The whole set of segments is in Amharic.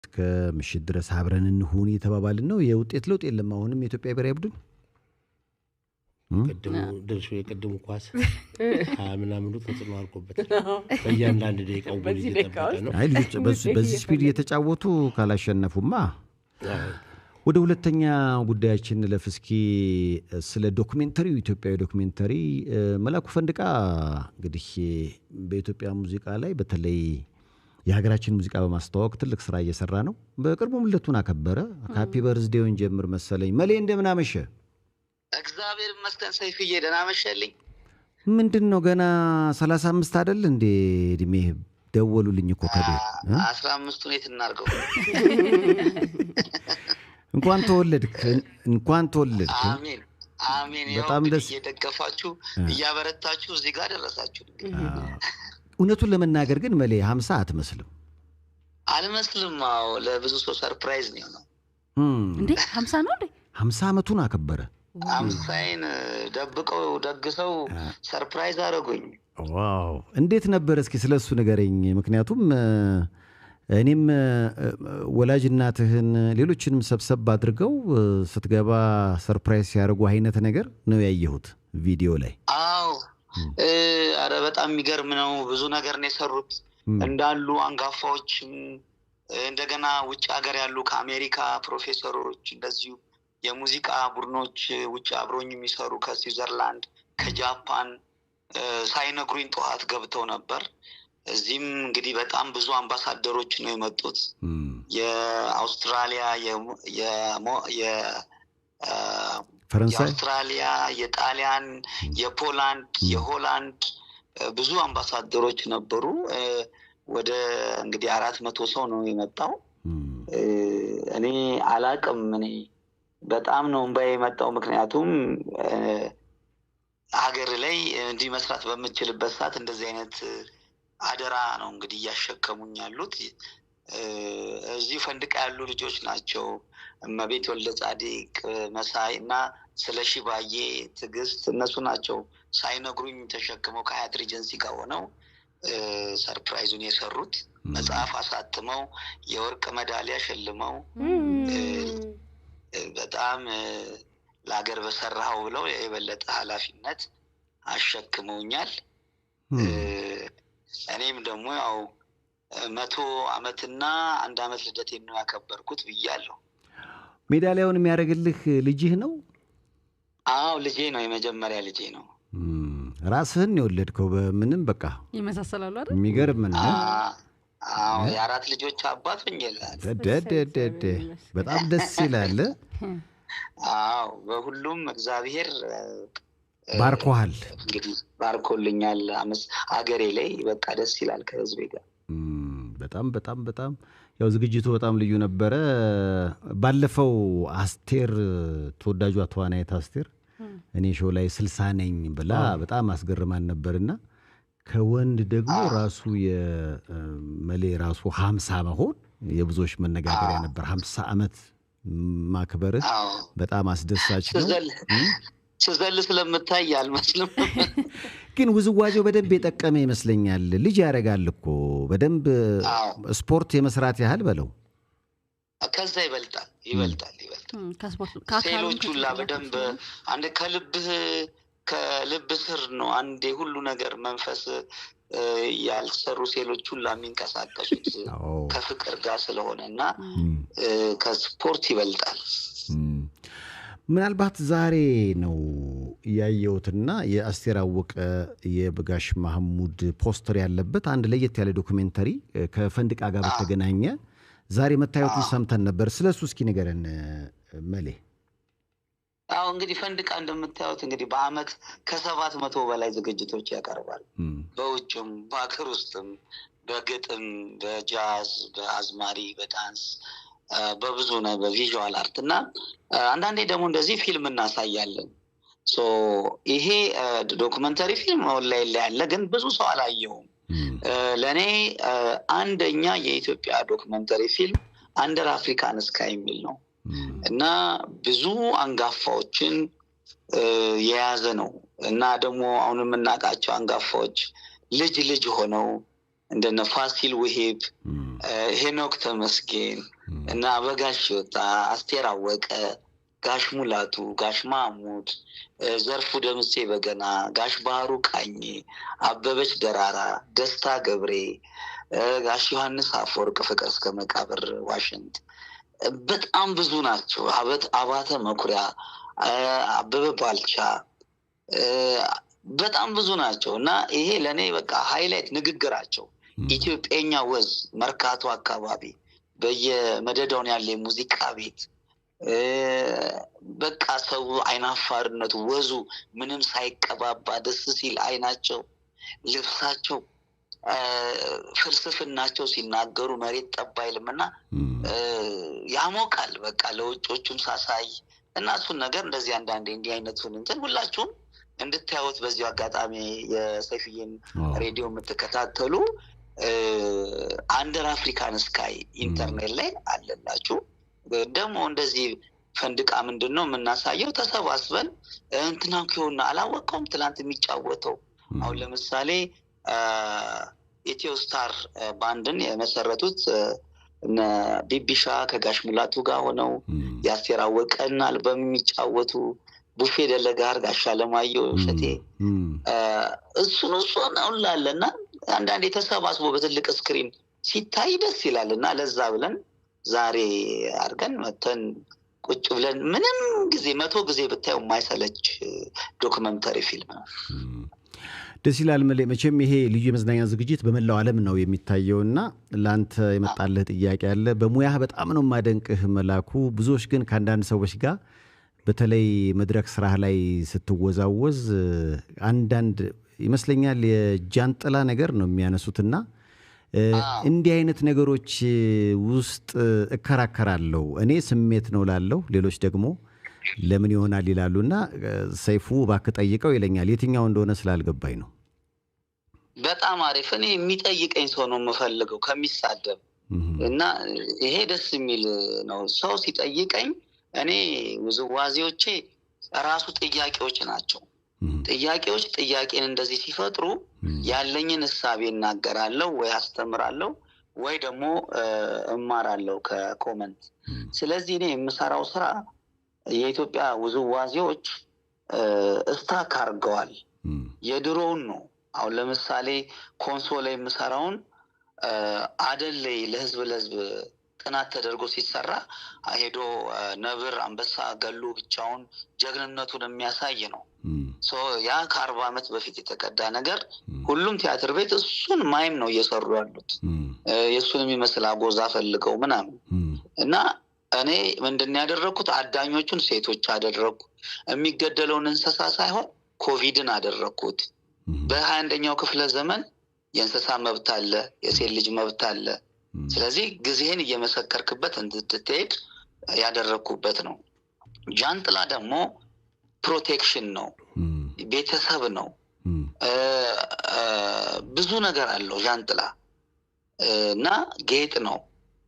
ከምሽት ድረስ አብረን እንሁን የተባባልን ነው። የውጤት ለውጥ የለም። አሁንም የኢትዮጵያ ብሔራዊ ቡድን ቅድሙ ደርሶ የቅድሙ ኳስ ምናምኑ ተጽዕኖ አልቆበታል። በእያንዳንዱ ደቂቃው ጎል እየጠበቀ ነው። አይ ልጆች በዚህ ስፒድ እየተጫወቱ ካላሸነፉማ ወደ ሁለተኛ ጉዳያችን ለፍ እስኪ ስለ ዶክሜንተሪው ኢትዮጵያዊ ዶክሜንተሪ መላኩ ፈንድቃ እንግዲህ በኢትዮጵያ ሙዚቃ ላይ በተለይ የሀገራችን ሙዚቃ በማስተዋወቅ ትልቅ ስራ እየሰራ ነው። በቅርቡም ልደቱን አከበረ። ሃፒ በርዝዴውን ጀምር መሰለኝ። መሌ እንደምን አመሸ? እግዚአብሔር ይመስገን ሰይፍዬ፣ ደህና መሸልኝ። ምንድነው ገና 35 አይደል እንዴ እድሜ? ደወሉልኝ እኮ ከቤት 15ቱን የት እናርገው? እንኳን ተወለድክ። አሜን አሜን። በጣም ደስ እየደገፋችሁ እያበረታችሁ እዚህ ጋር ደረሳችሁ። እውነቱን ለመናገር ግን መሌ 50 አትመስልም። አልመስልም? አዎ፣ ለብዙ ሰው ሰርፕራይዝ ነው እንዴ። 50 ነው እንዴ? 50 ዓመቱን አከበረ። 50ን ደብቀው ደግሰው ሰርፕራይዝ አደረጉኝ። ዋው! እንዴት ነበር? እስኪ ስለሱ ንገረኝ። ምክንያቱም እኔም ወላጅ እናትህን ሌሎችንም ሰብሰብ አድርገው ስትገባ ሰርፕራይዝ ሲያደርጉ አይነት ነገር ነው ያየሁት ቪዲዮ ላይ። አዎ፣ አረ በጣም የሚገርም ነው። ብዙ ነገር ነው የሰሩት እንዳሉ አንጋፋዎች፣ እንደገና ውጭ ሀገር ያሉ ከአሜሪካ ፕሮፌሰሮች፣ እንደዚሁ የሙዚቃ ቡድኖች ውጭ አብሮኝ የሚሰሩ ከስዊዘርላንድ ከጃፓን ሳይነግሩኝ ጠዋት ገብተው ነበር። እዚህም እንግዲህ በጣም ብዙ አምባሳደሮች ነው የመጡት። የአውስትራሊያ፣ የአውስትራሊያ፣ የጣሊያን፣ የፖላንድ፣ የሆላንድ ብዙ አምባሳደሮች ነበሩ። ወደ እንግዲህ 400 ሰው ነው የመጣው። እኔ አላቅም፣ እኔ በጣም ነው እንባዬ የመጣው። ምክንያቱም ሀገር ላይ እንዲህ መስራት በምችልበት ሰዓት እንደዚህ አይነት አደራ ነው እንግዲህ እያሸከሙኝ ያሉት። እዚህ ፈንድቃ ያሉ ልጆች ናቸው። እመቤት ወልደ ጻዲቅ፣ መሳይ እና ስለሺ ባዬ፣ ትዕግስት፣ እነሱ ናቸው ሳይነግሩኝ ተሸክመው ከሀያት ሪጀንሲ ጋር ሆነው ሰርፕራይዙን የሰሩት። መጽሐፍ አሳትመው የወርቅ ሜዳሊያ ሸልመው በጣም ለሀገር በሰራው ብለው የበለጠ ኃላፊነት አሸክመውኛል። እኔም ደግሞ ያው 100 ዓመትና 1 ዓመት ልደቴን ነው ያከበርኩት ብያለሁ። ሜዳሊያውን የሚያደርግልህ ልጅህ ነው? አዎ፣ ልጄ ነው። የመጀመሪያ ልጄ ነው። ራስህን የወለድከው? በምንም በቃ ይመሳሰላሉ አይደል? የሚገርም ነው። አዎ፣ የ4 ልጆች አባት ሆኛለሁ። በጣም ደስ ይላል። አዎ፣ በሁሉም እግዚአብሔር ባርኮሃል። እንግዲህ ባርኮልኛል። ሀገሬ ላይ በቃ ደስ ይላል ከህዝቤ ጋር። በጣም በጣም በጣም ያው ዝግጅቱ በጣም ልዩ ነበረ። ባለፈው አስቴር፣ ተወዳጇ ተዋናይት አስቴር እኔ ሾው ላይ 60 ነኝ ብላ በጣም አስገርማን ነበርና ከወንድ ደግሞ ራሱ የመሌ ራሱ 50 መሆን የብዙዎች መነጋገሪያ ነበር። 50 ዓመት ማክበርህ በጣም አስደሳች ነው። ስዘል ስለምታይ አልመስልም፣ ግን ውዝዋዜው በደንብ የጠቀመ ይመስለኛል። ልጅ ያደርጋል እኮ በደንብ ስፖርት የመስራት ያህል በለው። ከዛ ይበልጣል። ሴሎች ሁላ በደንብ አንድ ከልብ ስር ነው አንድ ሁሉ ነገር መንፈስ ያልሰሩ ሴሎች ሁላ የሚንቀሳቀሱት ከፍቅር ጋር ስለሆነ እና ከስፖርት ይበልጣል። ምናልባት ዛሬ ነው ያየሁትና የአስቴር አወቀ የበጋሽ ማህሙድ ፖስተር ያለበት አንድ ለየት ያለ ዶክሜንተሪ ከፈንድቃ ጋር በተገናኘ ዛሬ መታየቱን ሰምተን ነበር። ስለሱ እስኪ ንገረን መሌ። አዎ፣ እንግዲህ ፈንድቃ እንደምታዩት እንግዲህ በአመት ከ700 በላይ ዝግጅቶች ያቀርባል። በውጭም በአገር ውስጥም በግጥም፣ በጃዝ፣ በአዝማሪ፣ በዳንስ፣ በብዙ ነው በቪዥዋል አርት እና አንዳንዴ ደግሞ እንደዚህ ፊልም እናሳያለን። ይሄ ዶክመንተሪ ፊልም ኦንላይን ላይ ያለ ግን ብዙ ሰው አላየውም። ለእኔ አንደኛ የኢትዮጵያ ዶክመንተሪ ፊልም አንደር አፍሪካን ስካይ የሚል ነው እና ብዙ አንጋፋዎችን የያዘ ነው እና ደግሞ አሁን የምናውቃቸው አንጋፋዎች ልጅ ሆነው እንደነ ፋሲል ውሂብ ሄኖክ ተመስገን እና አበጋሽ ወጣ አስቴር አወቀ ጋሽ ሙላቱ ጋሽ ማሙድ ዘርፉ ደምሴ በገና ጋሽ ባህሩ ቃኝ አበበች ደራራ ደስታ ገብሬ ጋሽ ዮሐንስ አፈወርቅ ፍቅር እስከ መቃብር ዋሽንት በጣም ብዙ ናቸው አባተ መኩሪያ አበበ ባልቻ በጣም ብዙ ናቸው እና ይሄ ለኔ በቃ ሃይላይት ንግግራቸው ኢትዮጵያኛ ወዝ መርካቶ አካባቢ በየመደዳውን ያለ ሙዚቃ ቤት በቃ ሰው አይናፋርነቱ ወዙ ምንም ሳይቀባባ ደስ ሲል አይናቸው ልብሳቸው ፍልስፍናቸው ሲናገሩ መሬት ጠባይልምና ያሞቃል በቃ ለውጮቹም ሳሳይ እና እሱን ነገር እንደዚህ አንዳንዴ እንዲህ አይነቱን እንትን ሁላችሁም እንድታዩት በዚህ አጋጣሚ የሰይፍዬን ሬዲዮ የምትከታተሉ አንደር አፍሪካን ስካይ ኢንተርኔት ላይ አለላችሁ ደግሞ እንደዚህ ፈንድቃ ምንድነው የምናሳየው ተሰባስበን እንትናን ከሆነ አላወቀውም ትላንት የሚጫወተው አሁን ለምሳሌ ኢትዮ ስታር ባንድን የመሰረቱት እና ቢቢሻ ከጋሽ ሙላቱ ጋር ሆነው ያስቴር አወቀን አልበም የሚጫወቱ ቡፌ ደለጋር ጋሽ አለማየሁ ሸቴ እሱን አውላለና አንዳንዴ ተሰባስቦ በትልቅ ስክሪን ሲታይ ደስ ይላልና ለዛ ብለን ዛሬ አርገን መተን ቁጭ ብለን ምንም ጊዜ 100 ጊዜ ብታዩ የማይሰለች ዶክመንተሪ ፊልም ነው ደስ ይላል መቼም ይሄ ልዩ የመዝናኛ ዝግጅት በመላው ዓለም ነው የሚታየውና ላንተ የመጣልህ ጥያቄ አለ በሙያህ በጣም ነው ማደንቅህ መላኩ ብዙዎች ግን ከአንዳንድ ሰዎች ጋር በተለይ መድረክ ስራህ ላይ ስትወዛወዝ አንዳንድ ይመስለኛል የጃንጥላ ነገር ነው የሚያነሱትና እንዲህ አይነት ነገሮች ውስጥ እከራከራለሁ እኔ ስሜት ነው ላለው ሌሎች ደግሞ ለምን ይሆናል ይላሉና ሰይፉ ባክ ጠይቀው ይለኛል የትኛው እንደሆነ ስላልገባኝ ነው በጣም አሪፍ እኔ የሚጠይቀኝ ሰው ነው የምፈልገው ከሚሳደብ እና ይሄ ደስ የሚል ነው ሰው ሲጠይቀኝ እኔ ውዝዋዜዎቼ ራሱ ጥያቄዎች ናቸው ጥያቄዎች ጥያቄን እንደዚህ ሲፈጥሩ ያለኝን ሐሳብ እናገራለሁ ወይ አስተምራለሁ ወይ ደግሞ እማራለሁ ከኮሜንት ስለዚህ እኔ የምሰራው ስራ የኢትዮጵያ ውዝዋዜዎች ስታክ አርገዋል የድሮውን ነው አሁን ለምሳሌ ኮንሶል ላይ የምሰራውን አደለይ ለህዝብ ጥናት ተደርጎ ሲሰራ ሄዶ ነብር አንበሳ ገሉ ብቻውን ጀግንነቱን የሚያሳይ ነው ሶ ያ ከ40 ዓመት በፊት የተቀዳ ነገር ሁሉም ቲያትር ቤት እሱን ማይም ነው እየሰሩ ያሉት የሱን የሚመስል አጎዛ ፈልገው ምናምን እና እኔ ምንድነው ያደረኩት አዳኞቹን ሴቶች አደረኩ የሚገደለውን እንስሳ ሳይሆን ኮቪድን አደረኩት በ21ኛው ክፍለ ዘመን የእንስሳ መብት አለ የሴት ልጅ መብት አለ ስለዚህ ጊዜን እየመሰከርክበት እንድትሄድ ያደረኩበት ነው ጃንጥላ ደግሞ ፕሮቴክሽን ነው ቤተሰብ ነው ብዙ ነገር አለው ጃንጥላ እና ጌጥ ነው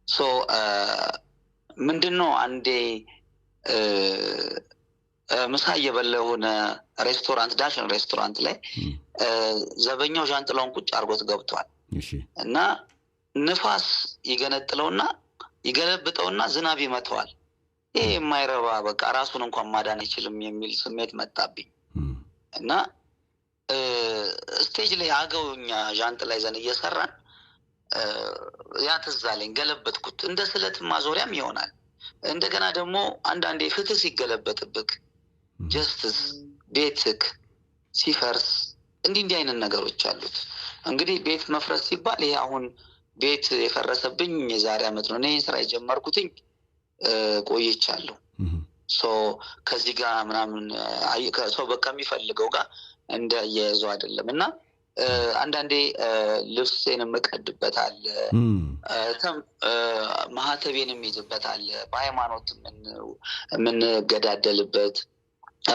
ሶ ምንድነው አንዴ ምሳ እየበላሁና ሬስቶራንት ዳሽን ሬስቶራንት ላይ ዘበኛው ጃንጥላውን ቁጭ አርጎት ገብቷል እና ንፋስ ይገነጥለውና ይገለብጠውና ዝናብ ይመታዋል ይሄ የማይረባ በቃ ራሱን እንኳን ማዳን አይችልም የሚል ስሜት መጣብኝ እና ስቴጅ ላይ አገውኛ ጃንጥላ ይዘን እየሰራን ያ ተዛለኝ ገለበጥኩት እንደ ስለት ማዞሪያም ይሆናል እንደገና ደግሞ አንዳንዴ ፍትህ ሲገለበጥብክ ጀስቲስ ቤትክ ሲፈርስ እንዲህ አይነት ነገሮች አሉት እንግዲህ ቤት መፍረስ ሲባል ይሄ አሁን ቤት የፈረሰብኝ የዛሬ አመት ነው እኔ ስራ የጀመርኩትኝ ቆይቻለሁ ሶ ከዚህ ጋር ምናምን ሰው በቃ የሚፈልገው ጋር እንደ የያዘው አይደለምና አንዳንዴ ልብሴንም መቀድበታል ማህተቤንም ይዝበታል በሃይማኖት ምን ገዳደልበት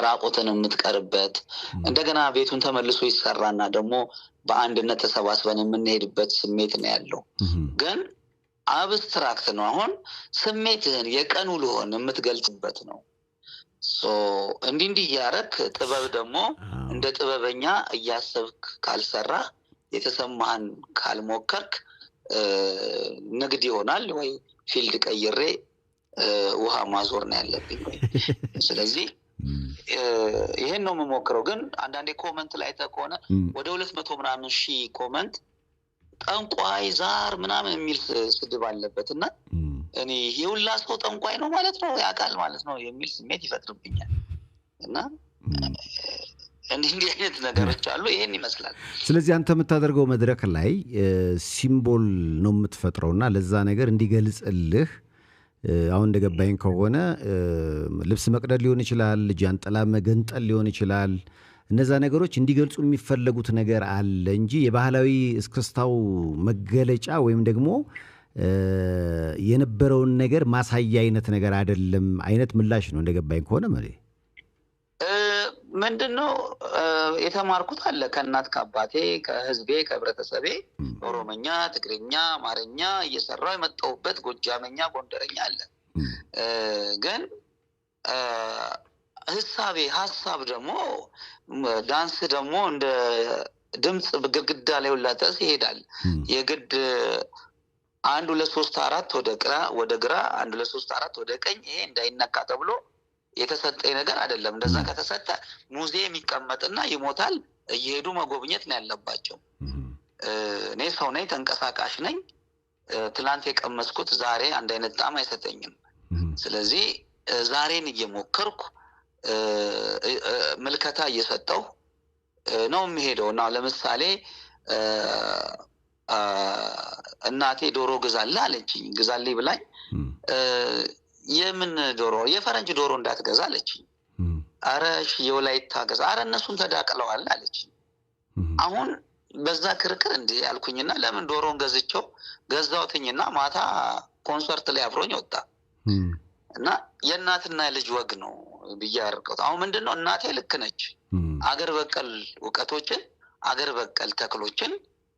ራቆትን የምትቀርበት እንደገና ቤቱን ተመልሶ ይሰራና ደግሞ በአንድነት ተሰባስበን የምንሄድበት ስሜት ነው ያለው ግን አብስትራክት ነው አሁን ስሜትህን የቀኑ ልሆን የምትገልጽበት ነው ሶ እንዲህ ያረክ ጥበብ ደግሞ እንደ ጥበበኛ እያሰብክ ካልሰራ የተሰማህን ካልሞከርክ ንግድ ይሆናል ወይ ፊልድ ቀይሬ ውሃ ማዞር ነው ያለብኝ ወይ። ስለዚህ ይሄን ነው የምሞክረው። ግን አንዳንዴ ኮመንት ላይ ተቆነ ወደ 200 ምናምን ሺህ ኮመንት ጠንቋይ ዛር ምናምን የሚል ስድብ አለበት እና እኔ የሁላ ሰው ጠንቋይ ነው ማለት ነው ያውቃል ማለት ነው የሚል ስሜት ይፈጥርብኛል እና እንዲህ አይነት ነገሮች አሉ። ይሄን ይመስላል። ስለዚህ አንተ የምታደርገው መድረክ ላይ ሲምቦል ነው የምትፈጥረውና ለዛ ነገር እንዲገልጽልህ አሁን እንደገባኝ ከሆነ ልብስ መቅደድ ሊሆን ይችላል፣ ጃንጥላ መገንጠል ሊሆን ይችላል። እነዛ ነገሮች እንዲገልጹ የሚፈለጉት ነገር አለ እንጂ የባህላዊ እስክስታው መገለጫ ወይም ደግሞ የነበረውን ነገር ማሳያ አይነት ነገር አይደለም አይነት ምላሽ ነው እንደገባኝ ከሆነ ማለት ምንድነው የተማርኩት አለ ከእናት ከአባቴ ከህዝቤ ከህብረተሰቤ ኦሮሞኛ፣ ትግርኛ፣ አማርኛ እየሰራው የመጣሁበት ጎጃመኛ፣ ጎንደረኛ አለ። ግን ሐሳብ ደግሞ ዳንስ ደግሞ እንደ ድምጽ በግድግዳ ላይ ወላተስ ይሄዳል። የግድ 1 2 3 4 ወደ ግራ 1 2 3 4 ወደ ቀኝ ይሄ እንዳይነካ ተብሎ የተሰጠኝ ነገር አይደለም። እንደዛ ከተሰጠ ሙዚየም ይቀመጥና ይሞታል። እየሄዱ መጎብኘት ነው ያለባቸው። እኔ ሰው ነኝ፣ ተንቀሳቃሽ ነኝ። ትላንት የቀመስኩት ዛሬ አንድ አይነት ጣዕም አይሰጠኝም። ስለዚህ ዛሬን እየሞከርኩ ምልከታ እየሰጠው ነው የሚሄደው እና ለምሳሌ እናቴ ዶሮ ግዛልህ አለችኝ። ግዛልኝ ብላኝ የምን ዶሮ? የፈረንጅ ዶሮ እንዳትገዛ አለችኝ። አረ እሺ የወላይታ ገዛ። አረ እነሱም ተዳቅለዋል አለችኝ። አሁን በዛ ክርክር እንዴ ያልኩኝና ለምን ዶሮን ገዛውትኝና ማታ ኮንሰርት ላይ አብሮኝ ወጣ እና የእናትና ልጅ ወግ ነው ብዬ አርቀውት። አሁን ምንድነው እናቴ ልክ ነች። አገር በቀል ዕውቀቶችን፣ አገር በቀል ተክሎችን፣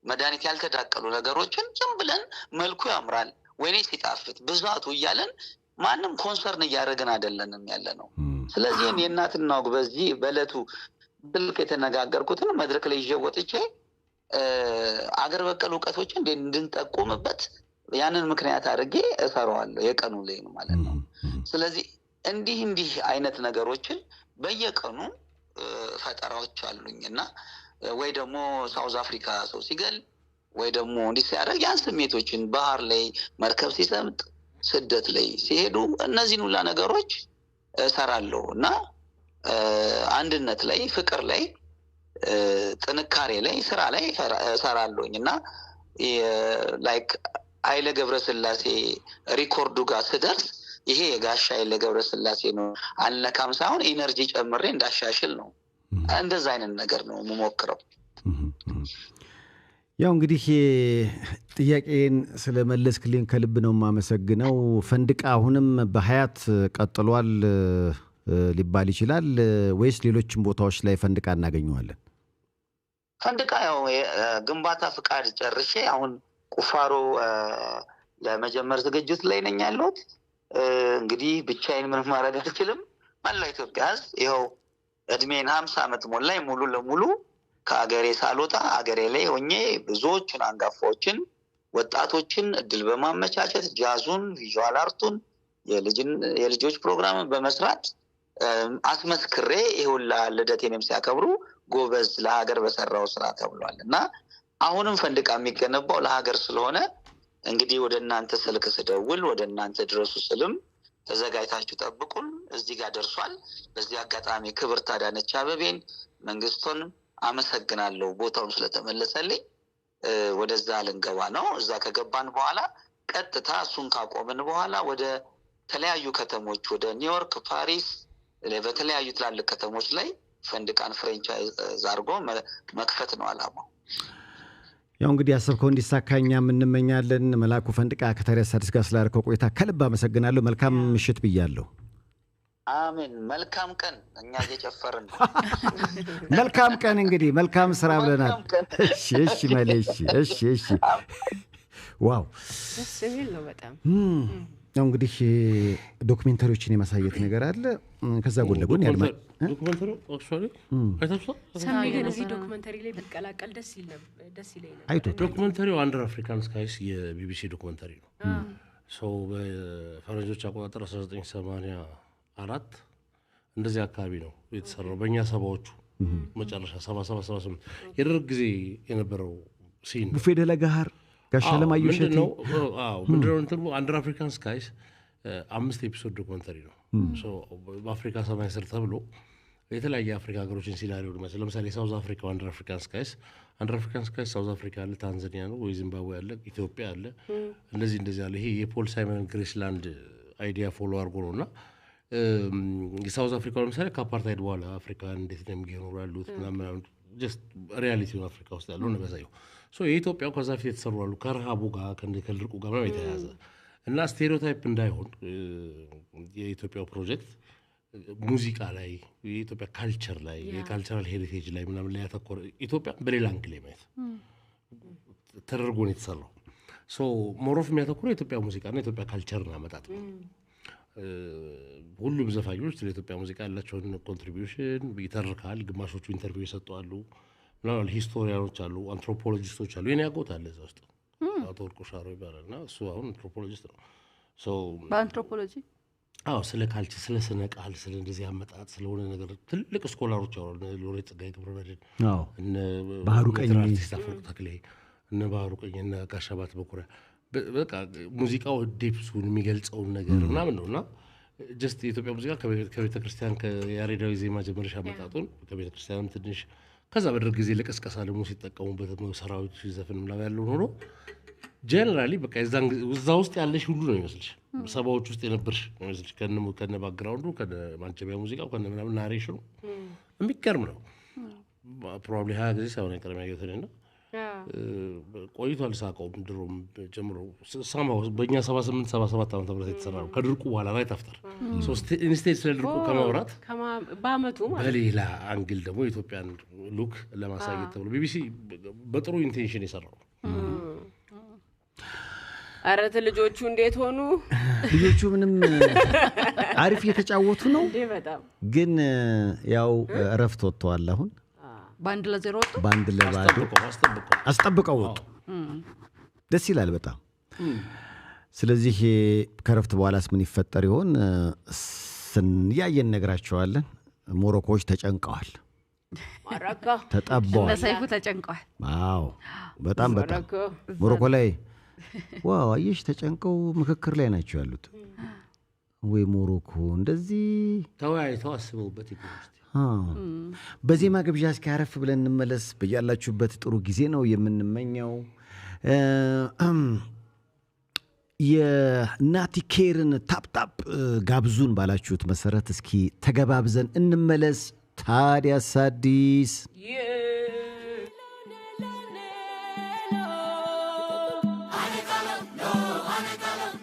መድኃኒት ያልተዳቀሉ ነገሮችን ዝም ብለን መልኩ ያምራል ወይኔ ሲጣፍጥ ብዛቱ እያለን ማንም ኮንሰርን እያደረግን አይደለንም ያለ ነው። ስለዚህ የእናትና ወግ በዚህ በእለቱ ስልክ የተነጋገርኩትን መድረክ ላይ ይዤ ወጥቼ አገር በቀል ዕውቀቶችን እንድንጠቁምበት ያንን ምክንያት አድርጌ እሰራዋለሁ የቀኑ ላይ ነው ማለት ነው። ስለዚህ እንዲህ አይነት ነገሮችን በየቀኑ ፈጠራዎች አሉኝ እና ወይ ደግሞ ሳውዝ አፍሪካ ሰው ሲገል ወይ ደግሞ እንዲህ ሲያደርግ ያን ስሜቶችን ባህር ላይ መርከብ ሲሰምጥ ስደት ላይ ሲሄዱ እነዚህን ሁላ ነገሮች እሰራለሁ እና አንድነት ላይ ፍቅር ላይ ጥንካሬ ላይ ስራ ላይ እሰራለሁኝ እና ላይክ ኃይለ ገብረስላሴ ሪኮርዱ ጋር ስደርስ ይሄ የጋሻ ኃይለ ገብረስላሴ ነው አልነካም ሳይሆን ኢነርጂ ጨምሬ እንዳሻሽል ነው። እንደዛ አይነት ነገር ነው የምሞክረው። ያው እንግዲህ ጥያቄን ስለመለስክልኝ ከልብ ነው የማመሰግነው። ፈንድቃ አሁንም በሀያት ቀጥሏል ሊባል ይችላል ወይስ ሌሎችም ቦታዎች ላይ ፈንድቃ እናገኘዋለን? ፈንድቃ ያው ግንባታ ፍቃድ ጨርሼ አሁን ቁፋሮ ለመጀመር ዝግጅት ላይ ነኝ ያለሁት። እንግዲህ ብቻዬን ምንም ማድረግ አልችልም። መላ ኢትዮጵያ ሕዝብ ይኸው እድሜን 50 ዓመት ሞላኝ ሙሉ ለሙሉ ከአገሬ ሳልወጣ አገሬ ላይ ሆኜ ብዙዎችን አንጋፋዎችን ወጣቶችን እድል በማመቻቸት ጃዙን፣ ቪዥዋል አርቱን፣ የልጆች ፕሮግራምን በመስራት አስመስክሬ ይሁላ ልደቴንም ሲያከብሩ ጎበዝ ለሀገር በሰራው ስራ ተብሏል እና አሁንም ፈንድቃ የሚገነባው ለሀገር ስለሆነ እንግዲህ ወደ እናንተ ስልክ ስደውል ወደ እናንተ ድረሱ ስልም ተዘጋጅታችሁ ጠብቁን። እዚህ ጋር ደርሷል። በዚህ አጋጣሚ ክብርት አዳነች አቤቤን መንግስቱን አመሰግናለሁ ቦታውን ስለተመለሰልኝ። ወደዛ ልንገባ ነው። እዛ ከገባን በኋላ ቀጥታ እሱን ካቆምን በኋላ ወደ ተለያዩ ከተሞች ወደ ኒውዮርክ፣ ፓሪስ በተለያዩ ትላልቅ ከተሞች ላይ ፈንድቃን ፍራንቻይዝ አድርጎ መክፈት ነው አላማው። ያው እንግዲህ ያሰብከው እንዲሳካኛ እንመኛለን። መላኩ ፈንድቃ ከታዲያስ አዲስ ጋር ስላደረከው ቆይታ ከልብ አመሰግናለሁ። መልካም ምሽት ብያለሁ። አሜን። መልካም ቀን። እኛ እየጨፈርን ነው። መልካም ቀን። እንግዲህ መልካም ስራ ብለናል። እሺ መሌ። እሺ ዋው ደስ የሚል ነው በጣም ያው እንግዲህ ዶክመንተሪዎችን የማሳየት ነገር አለ። ከዛ ጎን ለጎን ያልማል ዶክመንተሪ አክቹዋሊ አይታችኋል? እዚህ ዶክመንተሪ ላይ ብትቀላቀል ደስ ይለኝ ነበር። አይቶት ዶክመንተሪው አንደር አፍሪካን ስካይስ የቢቢሲ ዶክመንተሪ ነው። ሰው በፈረንጆች አቆጣጠር 1984 እንደዚህ አካባቢ ነው የተሰራው። በእኛ ሰባዎቹ መጨረሻ 77 የደርግ ጊዜ የነበረው ሲን ቡፌ ደለጋር ጋሻለም አዩሸት ነው። ምንድነው እንትኑ አንደር አፍሪካን ስካይስ 5 ኤፒሶድ ዶክመንተሪ ነው። በአፍሪካ ሰማይ ስር ተብሎ የተለያየ አፍሪካ ሀገሮችን ሲናሪዮ ነው። ለምሳሌ ሳውዝ አፍሪካ አንደር አፍሪካን ስካይስ ሳውዝ አፍሪካ አለ፣ ታንዛኒያ ነው ወይ ዚምባብዌ አለ፣ ኢትዮጵያ አለ፣ እንደዚህ አለ። ይሄ የፖል ሳይመን ግሬስላንድ አይዲያ ፎሎ አድርጎ ነውና የሳውዝ አፍሪካ ለምሳሌ ከአፓርታይድ በኋላ አፍሪካን እንዴት ነው የሚኖሩ ያሉት ምናምን ጀስት ሪያሊቲውን አፍሪካ ውስጥ ያለው ነው የሚያሳየው። የኢትዮጵያው ከዛ ፊት የተሰሩ አሉ ከረሃቡ ጋር ከድርቁ ጋር ምናምን የተያያዘ እና ስቴሪዮታይፕ እንዳይሆን የኢትዮጵያው ፕሮጀክት ሙዚቃ ላይ የኢትዮጵያ ካልቸር ላይ የካልቸራል ሄሪቴጅ ላይ ምናምን ላይ ያተኮረ ኢትዮጵያ በሌላ አንግል ማየት ተደርጎ ነው የተሰራው። ሞሮፍ የሚያተኩረው የኢትዮጵያ ሙዚቃና የኢትዮጵያ ካልቸርን አመጣጥ ነው። ሁሉም ዘፋኞች ለኢትዮጵያ ሙዚቃ ያላቸውን ኮንትሪቢዩሽን ይተርካል። ግማሾቹ ኢንተርቪው ይሰጣሉ። ምናምን ሂስቶሪያኖች አሉ፣ አንትሮፖሎጂስቶች አሉ። የኔ ያጎት አለ እዛ ውስጥ አቶ ወርቁ ሻሮ ይባላልና እሱ አሁን አንትሮፖሎጂስት ነው። በአንትሮፖሎጂ ስለ ካልቸር፣ ስለ ስነ ቃል፣ ስለ እንደዚህ አመጣጥ ስለሆነ ነገር ትልቅ ስኮላሮች አሉ። ሎሬት ጸጋዬ ገብረመድህን፣ እነ ባህሩ ቀኝ፣ አርቲስት አፈወርቅ ተክሌ፣ እነ ባህሩ ቀኝ እና ጋሻባት በኩሪያ በቃ ሙዚቃው ዴፕሱን የሚገልጸውን ነገር ምናምን ነውና ጀስት የኢትዮጵያ ሙዚቃ ከቤተ ክርስቲያን ከያሬዳዊ ዜማ ጀመረሽ አመጣጡን ከቤተ ክርስቲያንም ትንሽ ከዛ በደርግ ጊዜ ለቀስቀሳ ደግሞ ሲጠቀሙበት ነው ሰራዊት ሲዘፍን ምናምን ያለው ሆኖ ጀነራሊ በቃ እዛ ውስጥ ያለሽ ሁሉ ነው ይመስልሽ። ሰባዎች ውስጥ የነበርሽ ነው ይመስልሽ። ከነ ባክግራውንዱ ከነ ማንቸቢያ ሙዚቃው ከነ ምናምን ናሬሽኑ የሚገርም ነው። ፕሮባብሊ 20 ጊዜ ሳይሆን አይቀርም ያገተነና ቆይቷል። ሳቀውም ድሮም ጀምሮ በእኛ 78-77 ዓመተ ምህረት የተሰራ ነው። ከድርቁ በኋላ ላይ ታፍተር ኢንስቴድ ስለ ድርቁ ከማውራት በአመቱ በሌላ አንግል ደግሞ የኢትዮጵያን ሉክ ለማሳየት ተብሎ ቢቢሲ በጥሩ ኢንቴንሽን የሰራው። አረተ ልጆቹ እንዴት ሆኑ? ልጆቹ ምንም አሪፍ እየተጫወቱ ነው። በጣም ግን ያው እረፍት ወጥተዋል። አሁን ባንድ ለ0 ወጡ፣ ባንድ ለባዶ አስጠብቀው ወጡ። ደስ ይላል በጣም። ስለዚህ ከረፍት በኋላስ ምን ይፈጠር ይሆን ያየን ነግራቸዋለን። ሞሮኮዎች ተጨንቀዋል፣ ማራካ ተጠበዋል፣ ለሰይፉ ተጨንቀዋል። አዎ በጣም ሞሮኮ ላይ ዋው አየሽ ተጨንቀው ምክክር ላይ ናቸው ያሉት። ወይ ሞሮኮ እንደዚህ ተወያይተው አስበውበት ይገኛል። በዜማ ግብዣ እስኪ አረፍ ብለን እንመለስ። በያላችሁበት ጥሩ ጊዜ ነው የምንመኘው። የናቲ ኬርን ታፕታፕ ጋብዙን ባላችሁት መሰረት እስኪ ተገባብዘን እንመለስ። ታዲያስ አዲስ